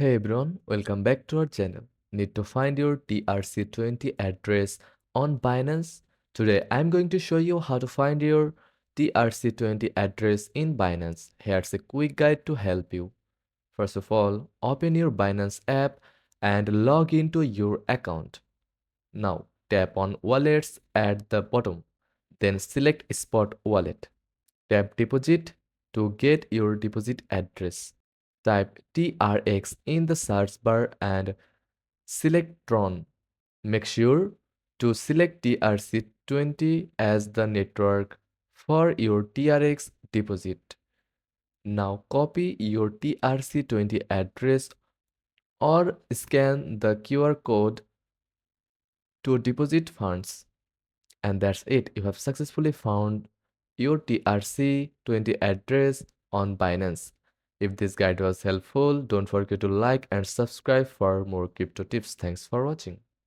Hey everyone, welcome back to our channel. Need to find your TRC20 address on Binance? Today I'm going to show you how to find your TRC20 address in Binance. Here's a quick guide to help you. First of all, open your Binance app and log into your account. Now tap on Wallets at the bottom. Then select Spot Wallet. Tap Deposit to get your deposit address. Type TRX in the search bar and select Tron. Make sure to select TRC20 as the network for your TRX deposit. Now copy your TRC20 address or scan the QR code to deposit funds. And that's it. You have successfully found your TRC20 address on Binance. If this guide was helpful, don't forget to like and subscribe for more crypto tips. Thanks for watching.